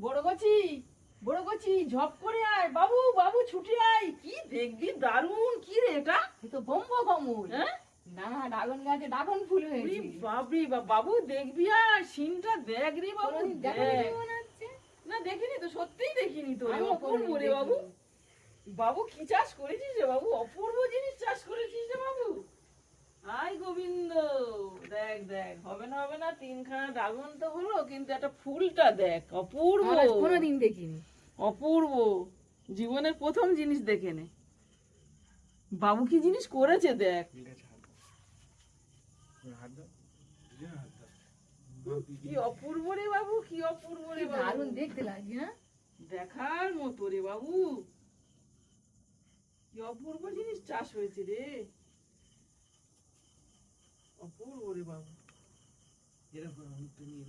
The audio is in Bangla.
বড় গছি, বড় গছি, ঝপ করে আয় বাবু, বাবু ছুটে আয়। কি দেখবি দারুণ, কি রে এটা? এ তো ব্রহ্ম কমল। হ্যাঁ, না ড্রাগন গাছে ড্রাগন ফুল ওরে হয়েছে। বাবরে বাবু, দেখবি আর সিনটা দেখ রে বাবু, কোনোদিন দেখ। দেখানি মনে হচ্ছে। না দেখিনি তো, সত্যিই দেখিনি তো রে, আমিও অপূর্ব কোনোদিন রে বাবু। দেখিনি। বাবু কি চাষ করেছিস রে বাবু, অপূর্ব জিনিস চাষ করেছিস রে বাবু। আই গোবিন্দ, দেখ দেখ, হবে না হবে না, তিনখানা ড্রাগন তো হলো, কিন্তু একটা ফুলটা দেখ, অপূর্ব। আমরা কোনোদিন দেখিনি। অপূর্ব, জীবনের প্রথম জিনিস দেখে নে বাবু কি জিনিস করেছে দেখ। কি অপূর্ব রে বাবু, কি অপূর্ব রে বাবু, দারুণ দেখতে লাগছে না? দেখার মতো রে বাবু। কি অপূর্ব জিনিস চাষ হয়েছে রে, অপূর্ব রে বাবু। এরকম তুমি